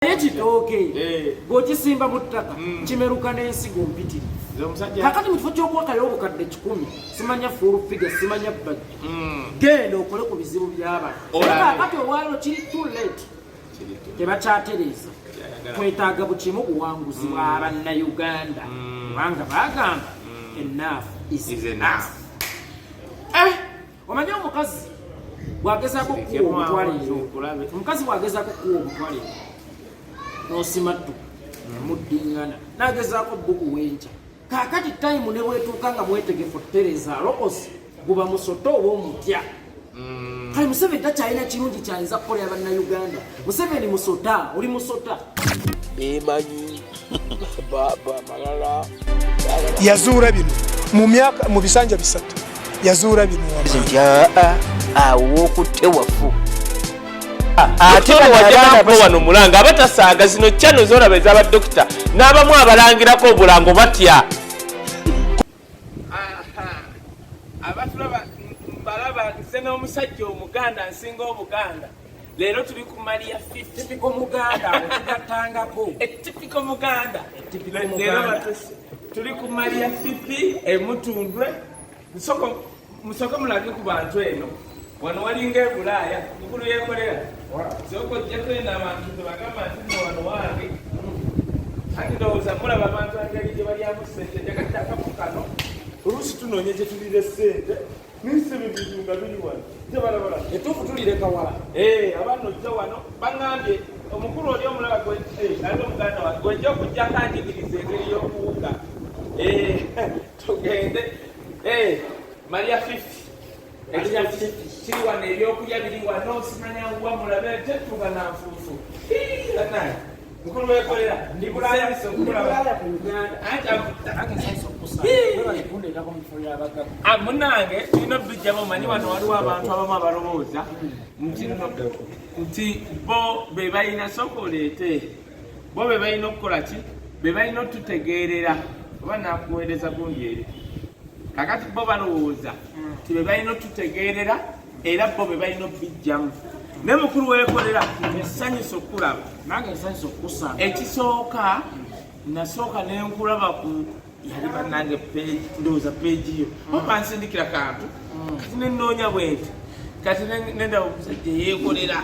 ekitooke bw'okisimba mu ttaka kimeruka n'ensigo mpitirivu. Kakati mu kifo ky'okwakayo obukadde 10 simanya full figure simanya budget. Genda okole ku bizibu by'abantu. Kakati olwaliro kiri too late. Tebakyatereeza. Twetaaga bukimu buwanguzi bw'Abannayuganda kubanga baagamba enough is enough. Omanyi omukazi bw'agezaako kuwa omutwaliro, omukazi bw'agezaako kuwa omutwaliro n'osimattu muddingana n'agezaako bbugu wenca. Kaakati tayimu ne bwetuuka nga mwetegefu Tereza alokosi guba musoto oba omutya. Kale Museveni takyalina kirungi kyayinza kukolera Bannayuganda. Museveni musota, oli musota. Emanyi baba malala yazuula bino mu bisanja 3 yazuula bino awo okutte wafu ate wajjako wano mulanga abatasaaga zino channel zolaba ez'aba dokita n'abamu abalangirako obulango batya. Abatulaba mbalaba nze n'omusajja omuganda nsinga obuganda. Leero tuli ku Maria 50 Tipiko Muganda wetugatangako. Tipiko Muganda. Leero tuli ku Maria 50 emutundwe. Musoko mulage ku bantu eno. Wano walinga e Bulaaya mukulu yeekolera. Soko jekwenda abantu tebagamba nti wano wange. Ati ndowooza mulaba abantu engeri gye balyamu ssente gyakataka mu kano. Oluusi tunoonye gye tulire ssente n'isebe ebintu nga biri wano. Tebalabala etuufu tulireka wala. Abanojja wano baŋŋambye omukulu oli omulaba ate omuganda wange gwejja okujjako anjigiriza engeri y'okuwuga. Tugende Maria 50 kiri wano ebyokulya biri wano simanya wa mulabe tetuga na nfuufu. Mukulu weekolera ndi Bulaaya sokulaba ku Uganda agezaso okusa ekundetako mufolera abagagga. Munange tulina bijjamu omanyi wano waliwo abantu abamu abalowooza nti bo be balina sooka oleete bo be balina okukola ki be balina otutegeerera oba nakuweereza gundi eri. Kakati bo balowooza nti be balina otutegeerera era bo be balina obijjamu. Ne mukulu weekolera nsanyusa okulaba nange nsanyusa okusanga. Ekisooka nasooka ne nkulaba ku yali bannange ndowooza peegi yo oba nsindikira kantu kati nenoonya bwenti kati nendaba omusajja yeekolera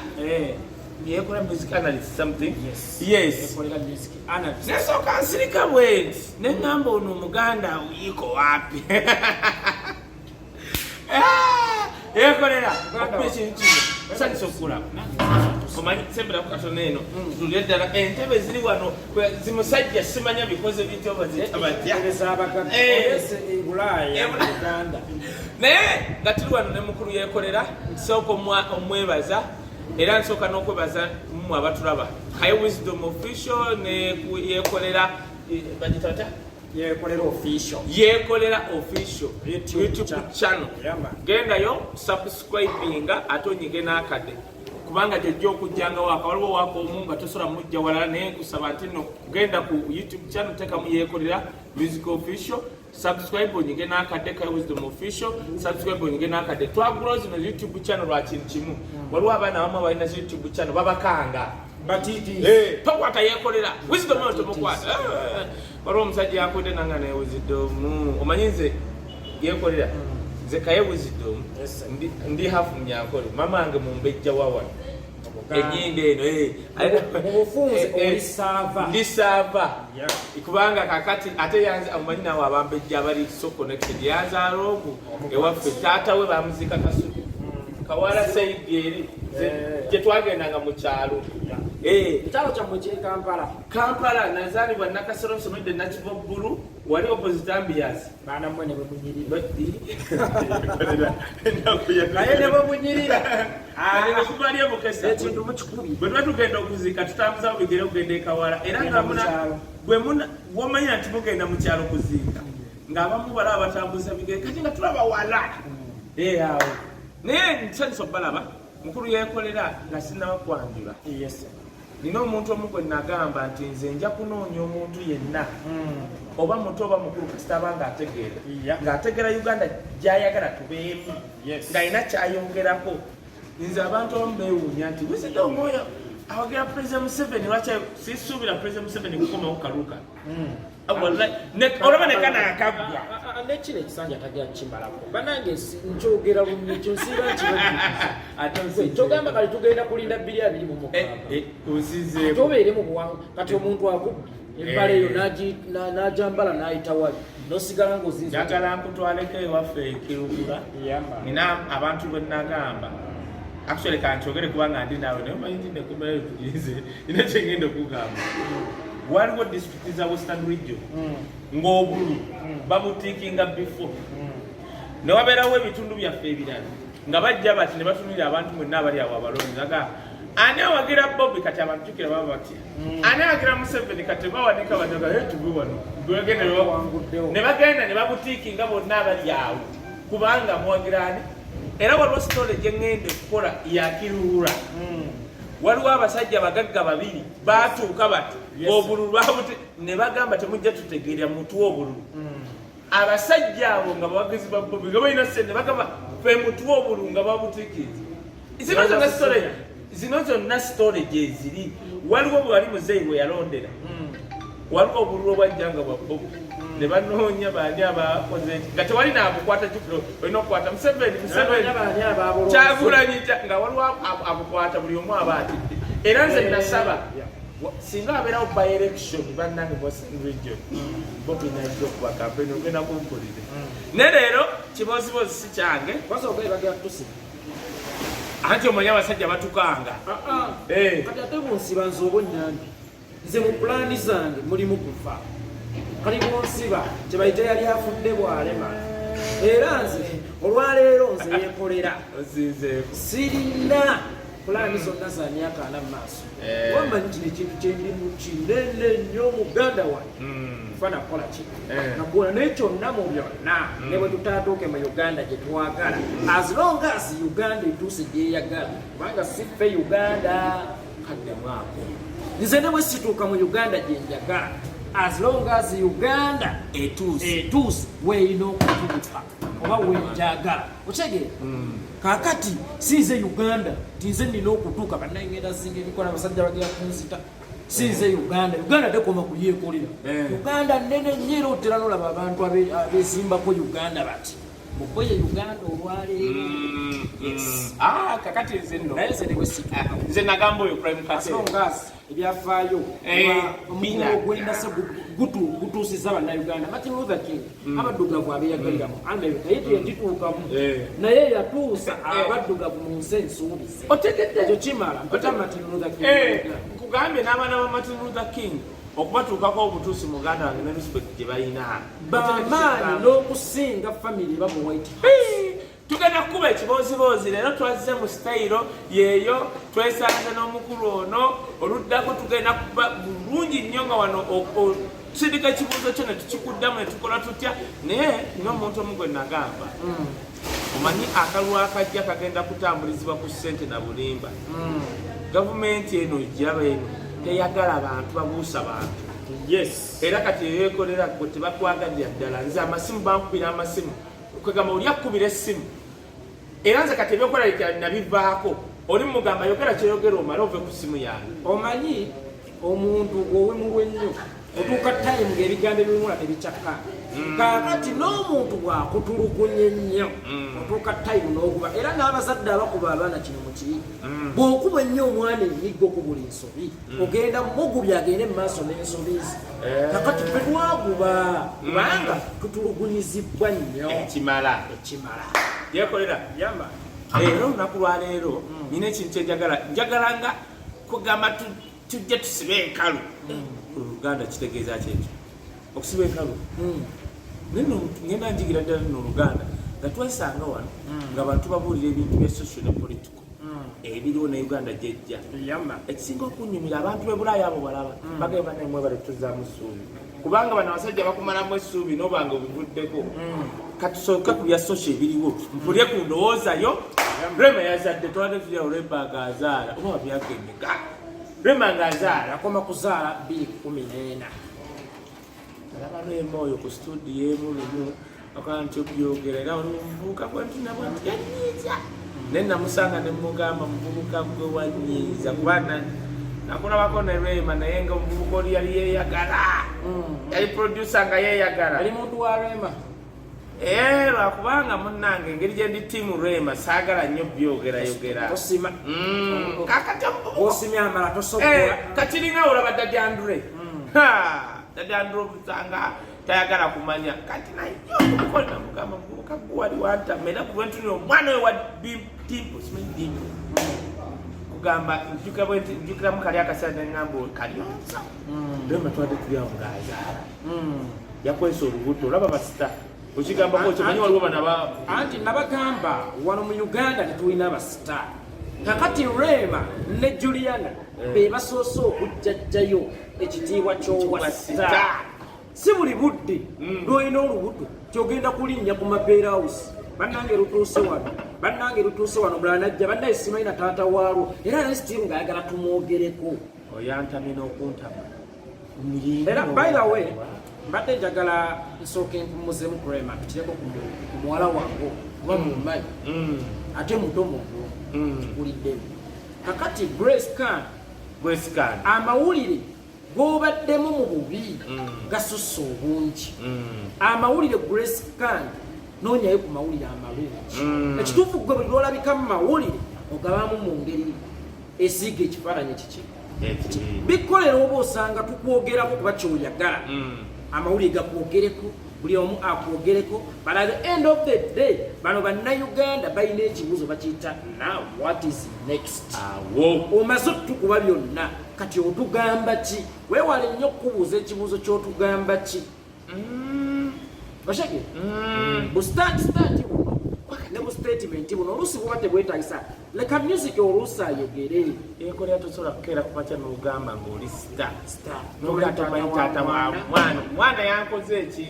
yeekola music analyst something. Yes nesooka nsirika bwenti neŋŋamba ono omuganda uyiiko waapi yeekolera okuba ekintu kino nsanyusa okulaba. Omanyi sembera ku katono eno tulye ddala entebe ziri wano zimusajja simanya bikoze bityo bazitabajja naye nga tuli wano ne mukulu yeekolera nsooka omwebaza era nsooka n'okwebaza mmwe abatulaba High Wisdom Official ne yeekolera bagitata yeekolera official YouTube channel. Gendayo subscribinga ate onyige n'akadde kubanga gyojja okujjanga waka waliwo waka omu nga tosobola mujja walala naye nkusaba nti no genda ku YouTube channel tekamu yeekolera music official subscribe onyige n'akadde High Wisdom Official subscribe onyige n'akadde. Twagulawo zino YouTube channel lwa kintu kimu waliwo abaana abamu balina YouTube channel babakanga tokwata yeekolera Wisdom oyo tomukwata. Waliwo omusajja yakwedde nanga naye Wisdom omanyi nze yeekolera nze kaye Wisdom ndi hafu Munyankole mama wange mumbejja wawano ennyinde eno ndi saava kubanga kakati ate yanze amumanyi nawe abambejja abali so connected yanzaala ogu ewaffe taata we bamuziika Kasubi Kawala Saidi eri gye twagendanga mu kyalo. Ekyalo kyammwe kiri Kampala nazaalibwa Nakasero nsomedde Nakiva Bbulu wali opposite Ambiance baana mmwe ne bwe munyirira naye ne bwe munyirira kubaali emukesa ekintu mukikubi bwe tuba tugenda okuziika tutambuzawo bigere okugenda e Kawala era nga womanya nti mugenda mu kyalo kuziika ng'abamu balaba batambuza bigere kati nga tulaba wala awo naye nsanyusa obalaba mukulu yeekolera nga sinnaba kwanjula. Nina omuntu omu gwe nagamba nti nze nja kunoonya omuntu yenna oba muto oba mukulu kasita aba ng'ategeera Uganda gy'ayagala tubeemu ng'alina kyayongerako. Nze abantu abamu beewuunya nti Wisdom oyo awagira President Museveni lwacha sisuubira President Museveni kukomawo kaluka wallahi olaba nekana akagwa nekino ekisanja tagera kimbalako banange nkyogera lumye kyonsiba nkibaddikuza kyogamba kali tugenda kulinda $200 mu mukaaga ozize tobeere mu buwangu kati omuntu akubbi embala eyo n'ajambala n'ayita wali nosigala ng'ozinze njagala nkutwaleko ewaffe ekirugula nina abantu be nagamba actually kankyogere kubanga ndi naawe naye omanyi nti nekomerayo tugize nina kyengenda okugamba waliwo district za Western Region ng'obulu babutiikinga before newabeerawo ebitundu byaffe ebirala nga bajja bati ne batunulira abantu mwenna abali awo abalonzi aga ani awagira Bobby kati abantu jukira baba batya ani awagira Museveni kati bawanika badaga tubi wano ne bagenda ne babutiikinga bonna abali awo kubanga muwagirani era waliwo story gye ngende kukola yakiruura waliwo abasajja bagagga babiri batuuka bati obululu babuti ne bagamba temujja tutegeerera mutu obululu abasajja abo nga bawagizi ba Bobby nga balina sente bagamba fe mutu obululu nga babutiikiza zino zonna story gye ziri waliwo bwe wali muzeeyi bwe yalondera waliwo obululu obwajjanga bwa Bobby ne banoonya baani abakoze nga tewali naabukwata jukiro olina okukwata Museveni Kyagulanyi nga waliwo abukwata buli omu aba atidde era nze nasaba singa abeerawo by election bannange Western Region Bobby najja okuba kampeni ogenda kumpulire ne leero kibozibozi si kyange anti omanyi abasajja batukanga kati ate bunsiba nze oba onyambi nze mu pulaani zange mulimu kufa kali bunsiba kyebayita yali afudde bwalema era nze olwaleero nze yeekolera sirina pulaani zonna za myaka 4 mu maaso wambanyi kino ekintu kyendimu kinene nnyo muganda wange fana kukola ki nakuona naye kyonna mu byonna ne bwe tutaatuuke mu Uganda gye twagala as long as Uganda etuuse gyeyagala kubanga siffe Uganda kadde mwako nze ne bwe situuka mu Uganda gye njagala as long as Uganda etuuse weeyina okutuuka oba wenjagala okyegere kakati sinze Uganda tinze nina okutuuka bannange ngenda zinga ebikola abasajja bagera kunzita sinze Uganda tekoma kulyekolera Uganda nene nnyo otera nolaba abantu abeesimbako Uganda bati mukoye Uganda olwaleero kakati nze nno naye nze nebwesituuka nze nagamba oyo Prime Kasongas ebyafaayo omukulu ogwendase gutuusiza bannayuganda Martin Luther King abaddugavu abeeyagaliramu America ye teyagituukamu naye yatuusa abaddugavu mu nsi ensuubize otegedde ekyo kimala mpita Martin Luther King nkugambye n'abaana ba Martin Luther King okubatuukako obutuusi muganda wange ne respect gye balina bamaanyi n'okusinga family eba mu White House tugenda kukuba ekibooziboozi leero twazze mu sitayiro yeeyo twesanze n'omukulu ono oluddako tugenda kuba bulungi nnyo nga wano tusindika ekibuuzo kyo ne tukikuddamu ne tukola tutya naye n'omuntu omu gwe nagamba omanyi akalwa akajja kagenda kutambulizibwa ku ssente na bulimba gavumenti eno gyaba eno teyagala bantu babuusa bantu era kati yeekolera gwe tebakwagalira ddala nze amasimu bankubira amasimu kwegamba oli akkubira essimu era nze kati ebyokukola nabivaako oli mugamba yogera kyeyogera omale ove ku ssimu yange omanyi omuntu owemulwe nnyo otuuka time ng'ebigambo ebimula tebikyakkaana kaakati n'omuntu bwakutulugunye nnyo otuuka time n'okuba era n'abazadde abakuba abaana kino mu kiyiga bw'okuba ennyo omwana emiggo okubula ensobi ogenda mugubya agende mu maaso n'ensobizi kakati ffe twaguba kubanga tutulugunyizibwa nnyo ekimala yekolera yamba era olunaku lwaleero nina ekintu kyenjagala nga kugamba tujje tusibe enkalu oluganda kitegeeza kyekyo okusiba enkalu nino ngenda njigira ddala nno oluganda nga twesanga wano nga bantu babuulira ebintu bya social ne political ebiriwo ne Uganda gyejja ekisinga okunyumira abantu bebulaaya abo balaba bagamba naye bale tuzaamu essuubi kubanga bano abasajja bakumalamu essuubi nobanga obivuddeko katusooka ku bya social ebiriwo mpulye ku ndowoozayo Rema yazadde twade tulya olw'ebba ng'azaala oba wabyakendeka Rema ng'azaala akoma kuzaala 2014 alaba n'emwoyo ku studio emu lumu akola nti obyogera era olumuvubuka bwentina bwanti yanyiiza naye namusanga ne mugamba muvubuka gwe wanyiiza kubana nakulabako ne Rema naye nga omuvubuka oli yali yeeyagala yali producer nga yeeyagala ali muntu wa Rema lwakubanga munnange engeri gye ndi tiimu Rema saagala nnyo byogerayogera tosima osimya amala tosobola kakiringa olaba Daddy Andre Daddy Andre obusanga tayagala kumanya kati naye omukola namugamba muvubuka gwali wantama era kulwentunira omwana we wa Dimpo simanyi Dimpo kugamba njukiramu kali akaseera neŋŋamba kalyonsa Rema twadde tulyawo ng'azaala yakwesa olubuto olaba basita okigambako kimanyi waliwo bana anti nabagamba wano mu Uganda tetulina abasita kakati Rema ne Juliana be basoose okujjajjayo ekitiibwa ky'obwasita si buli budde lwolina olubuto kyogenda kulinnya ku mabeera house bannange lutuuse wano mulala najja bannaye simanyi na taata waalwo era nesitiiru ng'ayagala tumwogereko oyantamye n'okuntama era by the way mbadde njagala nsooke mpumuzemu Rema tutireko ku muwala wange kuba mumanyi ate muto muntu kikuliddemu kakati Grace Khan amawulire g'obaddemu mu bubi gasusse obungi amawulire Grace Khan noonyayo ku mawulire amalungi ekituufu gwe buli lwolabika mu mawulire ogabamu mu ngeri esiiga ekifaananyi kiki bikolera oba osanga tukwogerako kuba kyoyagala amawulire gakwogereko buli omu akwogereko but at the end of the day bano bannayuganda balina ekibuuzo bakiyita now what is next omaze otukuba byonna kati otugamba ki weewale nnyo okubuuza ekibuuzo ky'otugamba ki oshege bustanti buno ne bu statement buno oluusi buba tebwetagisa leka music oluusi ayogere enkolera tosobola kukeera ku makya n'ogamba ng'oli star n'ogatamanyi taata mwana yankoze eki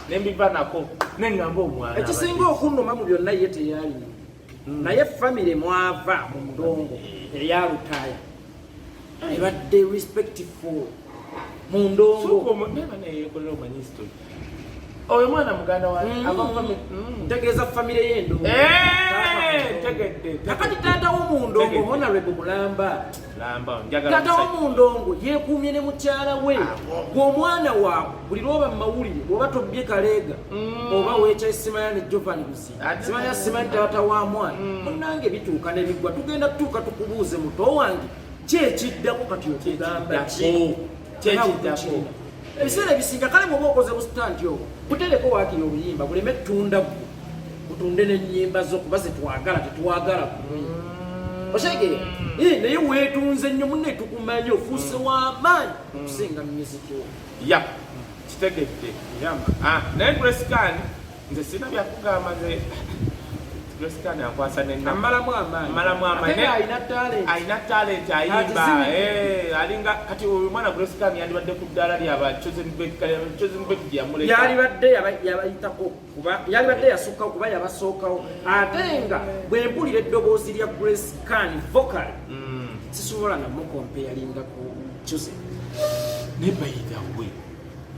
nembiva nako neŋŋamba omwana ekisinga okunnuma mu byonna ye teyali naye famire mwava mu ndongo eya lutaaya ebadde respectful mu ndongo neyekolera omanyi story oyo mwana muganda wa ntegeeza famire y'endongo ntegedde kakati taata w'omundongo honorable Mulamba taata w'omundongo yeekuumye ne mukyala we gw'omwana waabwe buli lwoba mu mawulire bw'oba tobbye Kaleega oba weekya Simanya ne Jovan Luzinda Simanya simanyi taata wa mwana munnange bituuka ne biggwa tugenda tutuuka tukubuuze muto wange kyekiddako kati okugamba ki kyekiddako ebiseera ebisinga kale bw'oba okoze busitanti obwo butereko waakiri obuyimba buleme ttunda gwe butunde n'ennyimba zo kuba zetwagala tetwagala kumwe oshegere naye weetunze nnyo munne tukumanyi ofuuse w'amaanyi okusinga musiki ya kitegedde naye Grace Khan nze sina byakugamba nze Grace Khan akwasa amalamu amaanyi alina talent ayimba alinga kati oyo mwana Grace Khan yandibadde ku ddaala lyaba Chosen Bek gyamuleka yalibadde yabayitako kuba yalibadde yasookawo kuba yabasookawo ate nga bwe mpulira eddoboozi lya Grace Khan vocal sisobola namukompeyalinga ku Chosen ne bayita we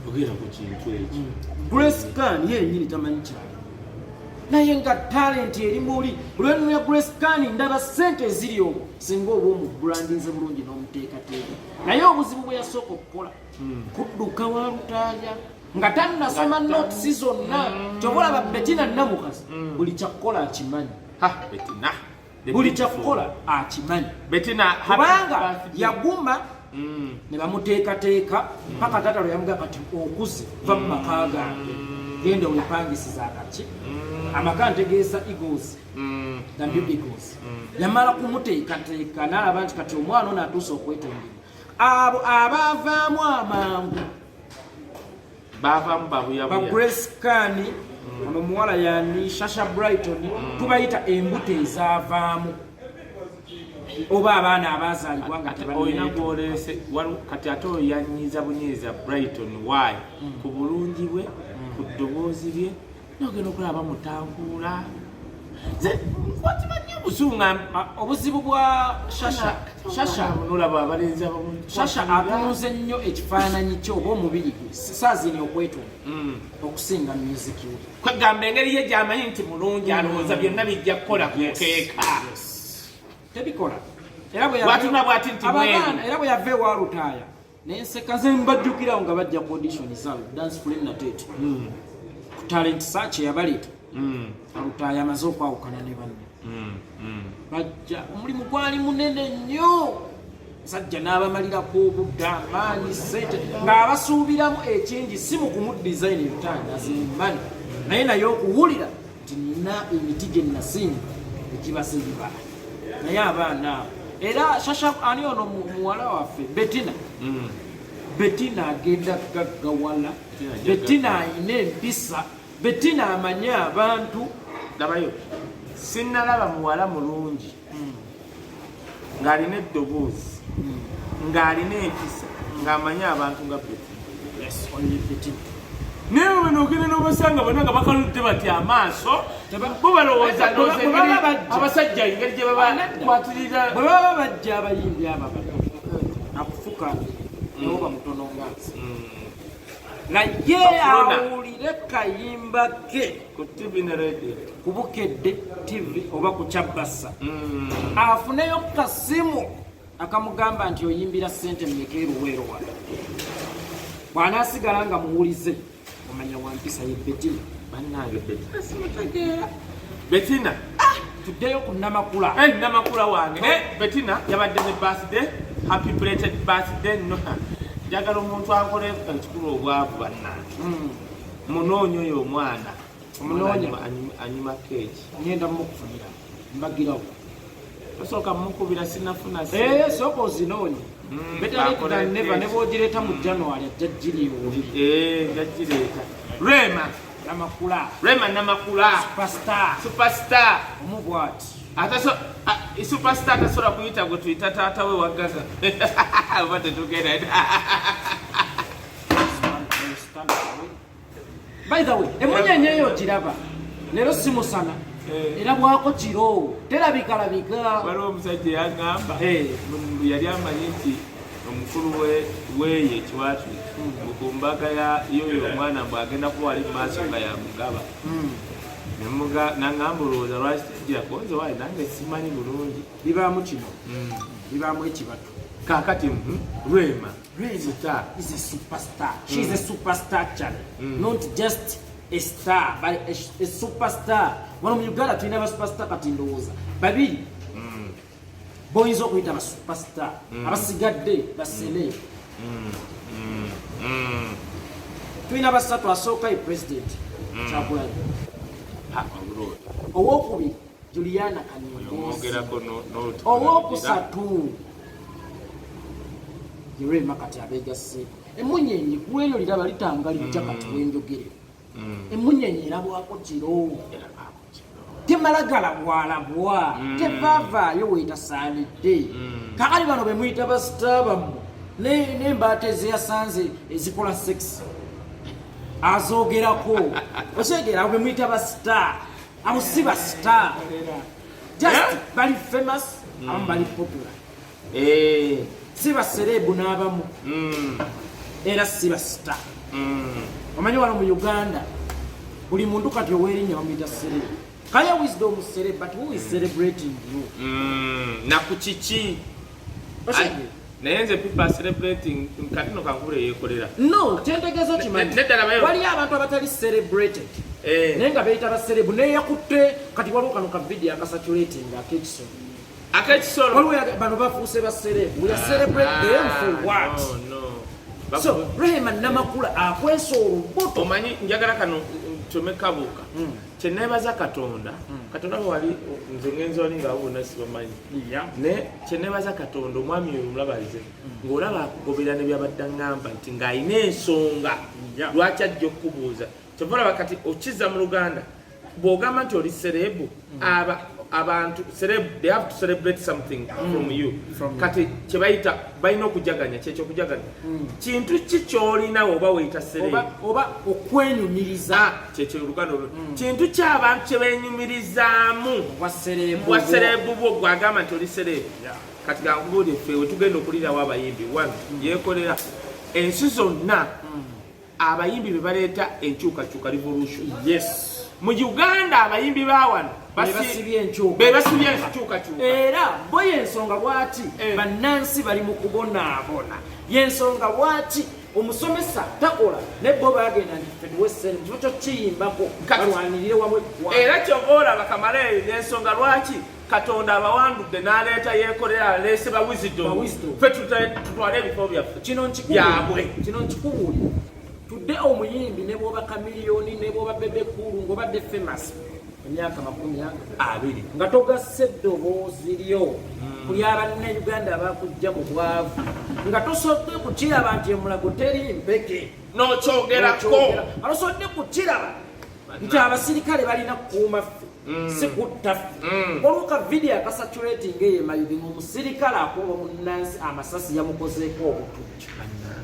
ogera ku kintu eki Grace Khan yennyini tamanyi kyali naye nga talenti eri muli bulwenu ya Grace Khan ndaba ssente eziri omwo singa oba omubrandinze bulungi n'omuteekateeka naye obuzibu bwe yasooka okukola kudduka wa lutaaya nga tannasoma notisi zonna kyobalaba Bettina Namukazi buli kyakukola akimanyi buli kyakukola akimanyi kubanga yaguma ne bamuteekateeka paka taata lwe yamugamba kati okuze va mu maka gange genda wepangisiza akaki amaka ntegeeza Eagles Eagles yamala kumuteekateeka n'alaba nti kati omwana ono atuuse okwetondera abo abaavaamu amangu baavaamu babuyabuya ba Grace Khan ono muwala yani Shasha Brighton tubayita embuto ezaavaamu oba abaana abazaalibwa nga olina gwolese kati ate oyo yanyiiza bunyiiza Brighton waayi ku bulungi bwe ku ddoboozi lye nogenda okulaba mutankuula obusunga obuzibu bwa Shasha atunuze nnyo ekifaananyi kye oba omubiri gwe saazini okwetunga okusinga musiki we kwegamba engeri ye gyamanyi nti mulungi alowooza byonna bijja kukola ku mukeeka tebikola watuna bwati nti abana era bwe yave wa rutaya nenseka ze mbajjukirawo nga bajja ku audition zaabwe dance flame na tete ku talent search yabaleta rutaya amaze okwawukana ne banne bajja omulimu gwali munene nnyo sajja n'abamalirako obudda amaanyi sente ng'abasuubiramu ekingi si mu kumuddesign ebitanda zemmani naye naye okuwulira nti nina emiti gye nasinga ekibase bibala naye abaana abo era shasha ani ono muwala waffe Bettina agenda gaggawala Bettina ayina empisa Bettina amanye abantu dabayo sinnalaba muwala mulungi ng'alina eddoboozi ng'alina empisa ng'amanye abantu nga Bettina naye wena ogenda n'obasanga bonna nga bakaludde bati amaaso bo balowooza abasajja engeri gye babakwatirira bwe baba bajja abayimbi aba akufuka nawo bamutono ngazi naye awulire kayimba ke ku TV ne radio ku Bukedde TV oba ku Kyabassa afuneyo kasimu akamugamba nti oyimbira ssente mmeka eruweero wala bw'anaasigala nga muwulize omanya wampisa ye Bettina bannange Bettina simutegeera Bettina tuddeyo ku Namakula Namakula wange Bettina yabadde ne birthday happy belated birthday no njagala omuntu akole ekikulu obwavu bannange munoonyo oyo omwana omunoonya anyuma keeki ngenda mukufunira mbagirawo osooka mukubira sinafuna sooka ozinoonye better never ne bw'ogireeta mu January ajja giriiwo jaggireeta Rema Namakula superstar omubwati superstar tasobola kuyita gwe tuyita taata we waggaga oba tetugenda by the way emunyenye eyo giraba leero simusana era bwako kiro terabikalabika waliwo omusajja yaŋŋamba yali amanyi nti omukulu weeye ekiwaatu ku mbaga yoyo omwana mbw agenda kuba wali maaso nga yamugaba naŋŋamba olowooza lwaki tejjira konze waali nange simanyi bulungi bibaamu kino bibaamu ekibatu kakati Rema is a superstar. She's a superstar channel, not just a star, but a superstar. One of you got to never superstar katindoza. Babili, boys up with a superstar. Abasigadde basele. Twina basatu asoka I president. Chakula. Owokubi Juliana Kanyogozi. Owokusatu. Rema kati abegase emunyenyi kuweyo liraba litanga lijja kati wenjogere emunyenyi erabwako kiro temalagala bwalabwa tevavaayo weetasaanidde kakali bano bemuyita basita bammwe n'embaata ezeyasanze ezikola sex azoogerako okyegera abo bemuyita basita abo si basita just bali famous abamu bali popular si baserebu n'abamu era si basita omanyi wano mu Uganda buli muntu kati owerinnya bamuyita serebu kaya wisdom sereb but who is celebrating you naku kiki naye nze people are celebrating katino kankule yeekolera no kyentegeeza kimanyi waliyo abantu abatali celebrated naye nga beeyita baserebu neyakutte kati waliwo kano ka video akasatulating akekisolo waliwo bano bafuuse baserebu we celebrate them for what so Rema Namakula akwesa olubuto omanyi njagala kano kyomekabuuka kyeneebaza Katonda Katonda wali nze ngenzi wali nga wabona sibamanyi ne kyeneebaza Katonda omwami oyo omulabalize ng'olaba akugobera ne byabadde aŋŋamba nti ng'alina ensonga lwaki ajja okukubuuza kyova olaba kati okiza mu Luganda bw'ogamba nti oli serebu abantu they have to celebrate something from you kati kyebayita balina okujaganya kyekyo kintu ki kyolina oba weyita serebu oba okwenyumiriza kyekyo Luganda kintu ky'abantu kyebenyumirizaamu bwa serebu bwo gwagamba nti oli serebu kati gankubuulire ffe wetugenda okulirawo abayimbi one yeekolera ensi zonna abayimbi be baleeta enkyukakyuka revolution mu Uganda abayimbi bawano basibye enkyuka bebasibye enkyuka era bo yensonga bwati bannansi bali mu kubonaabona yensonga bwati omusomesa takola ne bo bagenda nti fedwe sente kyo kiyimbako balwanirire wamwe era kyobola bakamala eyo yensonga lwaki Katonda abawandudde n'aleeta yeekolera aleese ba wisdom ffe tutwale ebifo byaffe byabwe kino nkikubuulira tudde omuyimbi ne bwoba kamiliyoni ne bwoba bebekulu ng'obadde famous emyaka 20 nga togasse eddoboozi lyo kuli abanne Uganda abakujja mu bwavu nga tosodde kukiraba nti emulago teri mpeke n'okyogerako alosodde kukiraba nti abasirikale balina kukuuma ffe si kutta ffe oluuka vidiyo akasaturating eyemayubi ng'omusirikale akuba munnansi amasasi yamukozeeko obutujju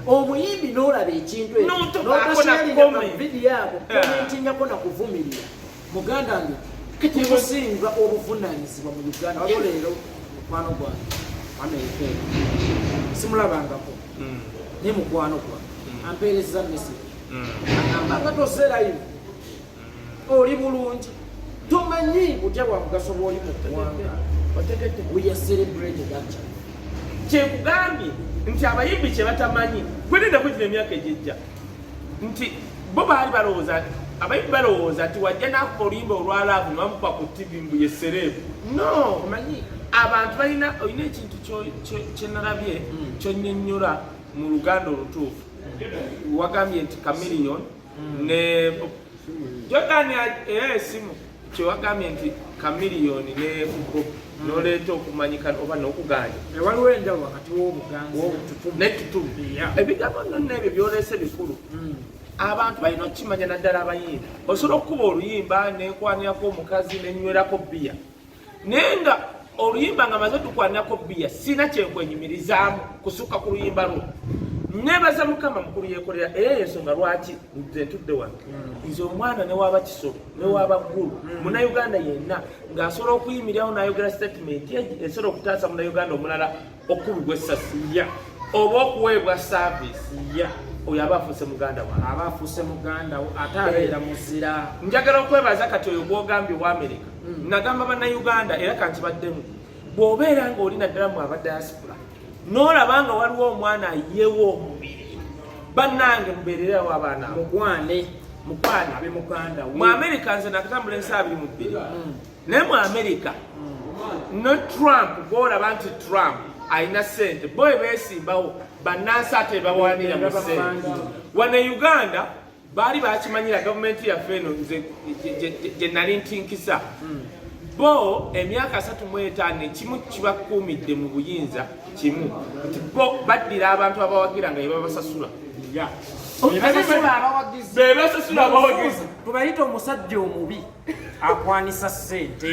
omuyimbi n'olaba ekintu ekyo vidiyo ako komentingako nakuvumirira muganda nge tekusinga obuvunaanyizibwa mu Uganda waliwo leero mukwano gwange Amerika simulabangako naye mukwano gwange ampeereza message agamba nga toseerayo oli bulungi tomanyi butya bwa mugaso bw'oli mu ggwanga we are celebrated actually kyekugambye nti abayimbi kye batamanyi gwedendako gino emyaka egyejja nti bo baali balowooza abayimbi balowooza nti wajja n'akuba oluyimba olwalaavu ne bamukuba ku tv mbu ye sereebu no omanyi abantu balina olina ekintu kyenalabye kyonnyonnyola mu Luganda olutuufu wagambye nti Chameleon ne Jordan era esimu kyewagambye nti Chameleon ne Bob n'oleeta okumanyika oba n'okuganja waliwo enjawulo wakati w'obuganzi n'ettutumu ebigambo nonna ebyo byoleese bikulu abantu balina okukimanya naddala abayimbi osobola okukuba oluyimba nekwanirako omukazi nenywerako bbiya naye nga oluyimba nga maze tukwanirako bbiya sina kyenkwenyumirizaamu kusukka ku luyimba lwo nebaza Mukama mukulu yeekolera era yensonga lwaki nze ntudde wano nze omwana newaba Kisoro newaba Ggulu Munnayuganda yenna ng'asobola okuyimirirawo n'ayogera statement esobola okutaasa Munnayuganda omulala okubibwa essasi oba okuweebwa saavisi oyo aba afuuse muganda wange aba afuuse muganda ate abeera muzira njagala okwebaza kati oyo gw'ogambye wa Amerika nagamba Bannayuganda era kankibaddemu bw'obeera ng'oli naddala mu aba diaspora n'olaba nga waliwo omwana ayeewo omubiri bannange mubeererawo abaana mukwane abe muganda mu Amerika nze nakatambula ensi 22 naye mu Amerika ne Trump gw'olaba nti Trump alina ssente bo beesimbawo bannansi ate bawanira mu ssente wano e Uganda baali bakimanyira gavumenti yaffe eno nze gye nali ntinkisa bo emyaka 35 ekimu kibakuumidde mu buyinza kimu nti bo baddira abantu abawagira nga yebabasasula bebasasula abawagizi tubayita omusajja omubi akwanisa ssente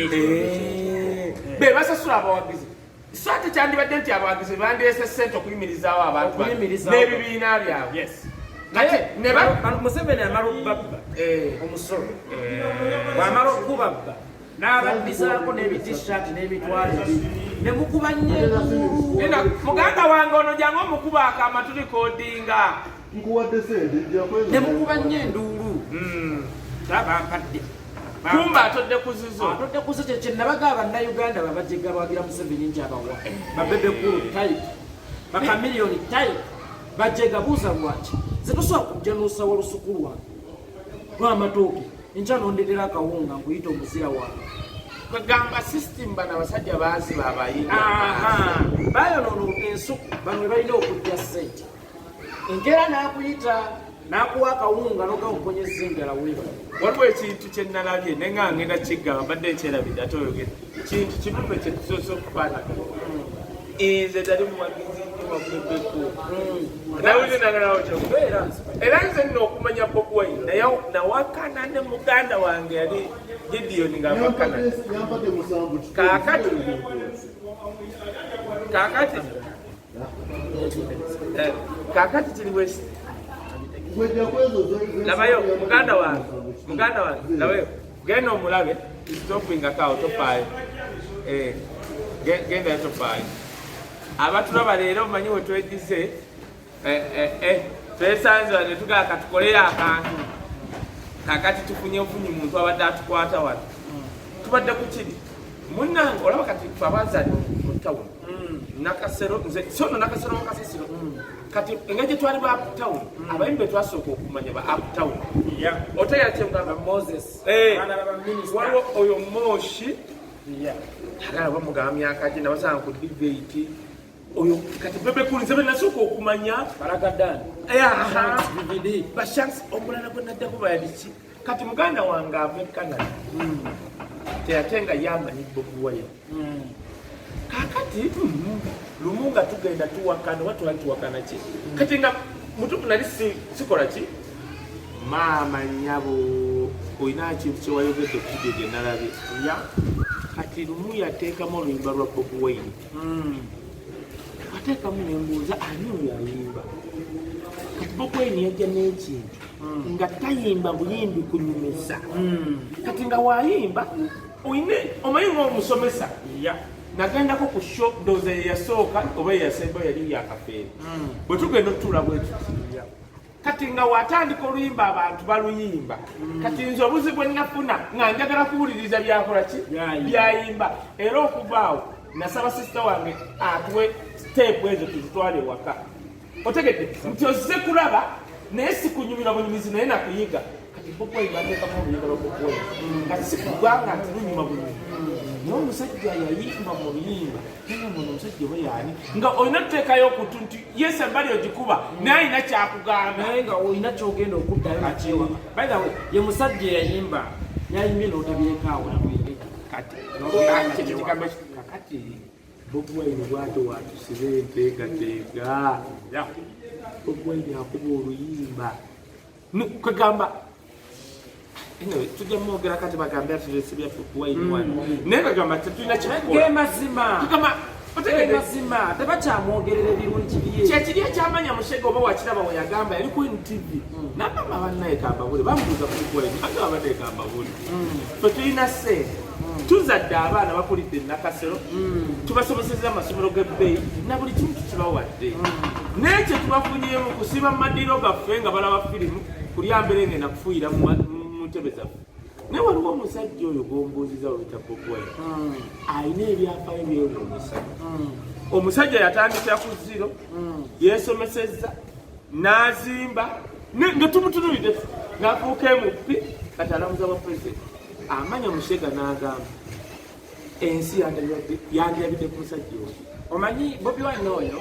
bebasasula abawagizi so ate kyandibadde nti abawagizi bandireese ssente okuyimirizaawo abantu n'ebibiina byabwe Museveni amala okubabba omusolo bw'amala okubabba n'abaddizaako n'ebitishati n'emitwalo ne mukuba muganda wange ono jangu omukuba akama tulikodinga ne mukuba nnyo enduulu abampadde kumba atodde kuzizo kyenabagaba Bannayuganda babajega bawagira Museveni nti abawa babebekulu type bakamiliyoni type bajega buuza lwaki zetosobola kujja n'osawa olusuku lwange lw'amatooke enkya nondetera akawunga nkuyita omuzira wange kwegamba system bano abasajja baaziba abayimbi bayonoona ensuku bano balina okujja ssente enkeera n'akuyita n'akuwa akawunga n'ogawumponyeza enjala weba waliwo ekintu kye nnalabye naye nga ngenda kiggaba mbadde nkyerabidde ate oyogere kintu kinume kye tusoose okufaanagana nze dali muwagizi wakubeku era nze nno okumanya Bobi Wine naye nawakana ne muganda wange yali Gideon ng'awakana kaakati kiri wesi labayo muganda wange labayo genda omulabe stopinga kawo tofaayo genda tofaayo abatulaba leero omanyi we twedize twesanze wano tugaa katukolera akantu kakati ofunye muntu abadde atukwata wano tubadde ku kiri munnange olaba kati abazaali mu town nakasero nze sono nakasero mu kasisiro kati engaje twali ba uptown abayimbe twasooka okumanya ba uptown otayate mugamba Moses waliwo oyo Moshi agala bamugamba myaka gye nabasanga ku debate oyo kati bebe kulinze nasooka okumanya Baragadan bashanks omulala gwe naddako bayadiki kati muganda wange ava Canada teyatenga yamanyi Bobi Wine kakati lumunga tugenda tuwakana watu tuwakana ki kati nga mutuku nali sikola ki mama nyabo oyina kintu kyewayogedde ku kide nalabe ya kati lumu yateekamu oluyimba lwa Bobi Wine ateekamu nembuuza ani oyo ayimba kati Bobi Wine yajja n'ekintu nga tayimba buyimbi kunyumisa kati nga wayimba oyine omayinga omusomesa nagendako ku show doze yasooka oba yasemba yali yakafeeri bwe tugenda otuula bwe tukiya kati nga watandika oluyimba abantu baluyimba kati nze obuzi bwe nafuna nga njagala kuwuliriza byakola ki byayimba era okuvaawo nasaba sisita wange atuwe stepu ezo tuzitwale waka otegedde nti ozze kulaba naye sikunyumira bunyumizi naye nakuyiga kati Bobi Wine bateekamu oluyimba lwa Bobi Wine kati sikugwanga nti lunyuma bunyuma n'omusajja yayimba mu luyimba naye muno omusajja oba yaani nga olina tuteekayo okutu nti yese embali ogikuba naye alina kyakugamba naye nga olina kyogenda okuddayo nakiwa by the way ye musajja yayimba yayimbye n'otabyekaawo namwenge kakati Bobi Wine bw'ate watusibe enteekateeka Bobi Wine akuba oluyimba kwegamba tujja mwogera kati bagambe atulesebya Bobi Wine wano naye bagamba tetulina mazima tebakyamwogerera ebirungi bye kyekiri ekyamanya Mushege oba wakiraba we yagamba yali ku NTV nagamba bannaye kambabule bamubuuza ku Bobi Wine agamba bannaye kambabule fe tulina ssente tuzadde abaana bakulidde nakasero tubasomeseza amasomero g'ebbeeyi na buli kimu tukibawadde naye kye tubafunyemu kusiba mu maddiiro gaffe nga balaba firimu kulyambere ngenda kufuuyira mu ntebe zaffe naye waliwo omusajja oyo gombuuziza oluyita Bobi Wine alina ebyafaayo byewuunyisa omusajja yatandikira ku zero yeesomesezza n'azimba nga tumutunulidde n'afuuka MP kati alamuza bwa pulezidenti amanya Mushega n'agamba ensi yandiyabidde ku musajja oyo omanyi Bobi Wine oyo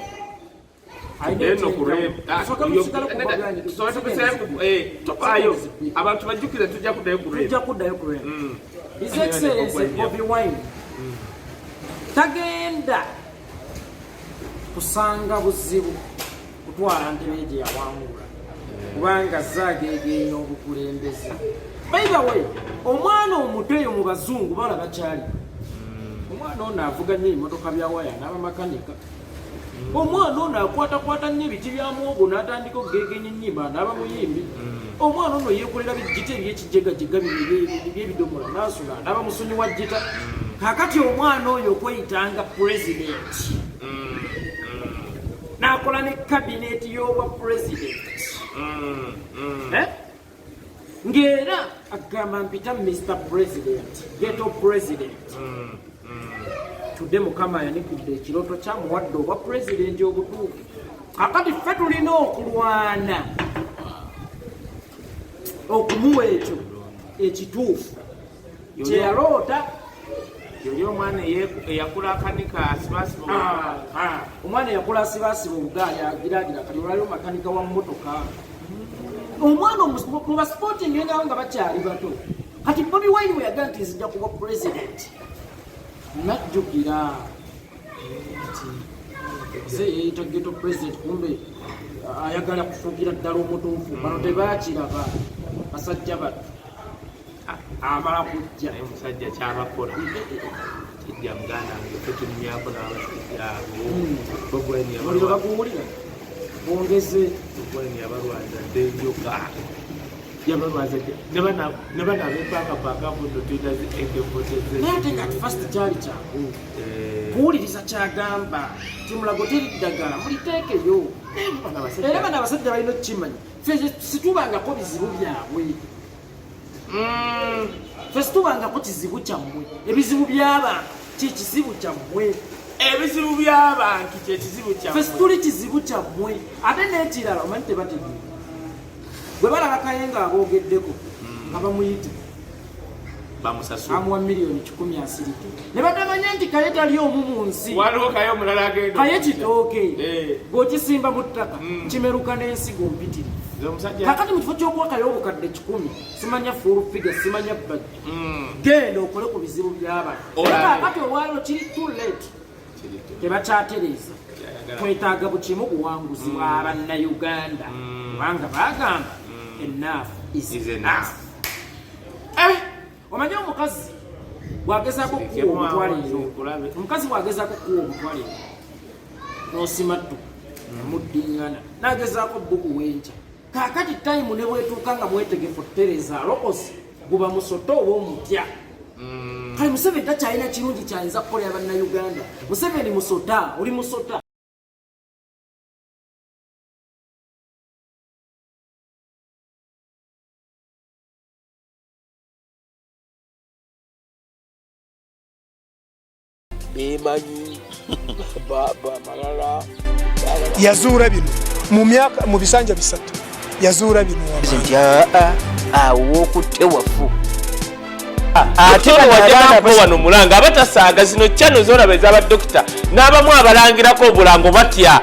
topaayo abantu bajjukire tujja kuddayo ku His Excellency Bobi Wine tagenda kusanga buzibu kutwala ntebe gye yawangula kubanga zaageegenya obukulembeze. By the way, omwana omuteeyo mu bazungu balaba kyali omwana ono avuga nnyo ebimotoka bya waya n'abamakanika omwana ono akwatakwata nnyo ebiti bya muwogo n'atandika okugeegenya ennyimba n'aba muyimbi omwana ono yeekolera bijjita ebyekijegajega by'ebidomola n'asula n'aba musonyi wa jjita kakati omwana oyo okweyitanga pulezidenti n'akola ne kabineeti y'obwa pulezidenti ng'era agamba mpita Mr. President, Ghetto President. Tudde Mukama yanikudde ekiroto kyamuwadde obwa pulezidenti obutuufu. Kakati ffe tulina okulwana okumuwa ekyo ekituufu kye yaloota. Yoli omwana eyakula akanika asibasiba omwana eyakula asibasiba obugaali agiraagira kati olwaliwo makanika wa mmotoka. Omwana mu basporting ngawo nga bakyali bato kati Bobi Wine we yagamba nti nzija kuba pulezidenti najjukira nti yeyita Ghetto President kumbe ayagala kufuukira ddala omutuufu bano tebaakiraba basajja bato amala kujja naye omusajja kyabakola kijja muganda nge tunyako n'abasajja abo Bobi Wine muliro baguwulira bongeze Bobi Wine yabalwaza dde enjoka yabalwaza ne bana abepakapaka buno tuyina ekemoteze naye ate ngati fast kyali kyangu kuwuliriza kyagamba ti mulago teri ddagala muliteekeyo era bano abasajja balina okukimanya ffe situbangako bizibu byabwe ffe situbangako kizibu kyammwe ebizibu by'abantu kyekizibu kyammwe ebizibu by'abantu kyekizibu kyammwe ffe situli kizibu kyammwe ate n'ekirala omanyi tebategeera bwe balaba Kayenga aboogeddeko nga bamuyita amuwa miliyoni 10 asirike ne batamanya nti Kaye tali omu mu nsi waliwo Kaye omulala agenda Kaye kitooke bw'okisimba mu ttaka kimeruka n'ensigo mpitiri kakati mu kifo ky'okuwa Kaye obukadde 10 simanya full figure simanya budget genda okole ku bizibu by'abantu kakati olwaliro kiri too late tebakyatereeza twetaaga bukimu buwanguzi bwa bannayuganda kubanga bagamba enough is enough. Omanyi omukazi bw'agezaako okukuwa omutwaliro omukazi bw'agezaako okukuwa omutwaliro n'osimattuka muddingana n'agezaako bbuku w'enkya kaakati tayimu ne bwetuuka nga mwetegefu Tereza alokosi guba musota oba omutya kale Museveni takyalina kirungi kyayinza kukolera bannayuganda. Museveni musota oli musota. Bemanyi baba malala yazuula bino mu bisanja 3 yazuula bino awo okutte wafu ate wajjako wano mulanga abatasaaga zino channel z'olaba ez'abadokita n'abamu abalangirako obulango batya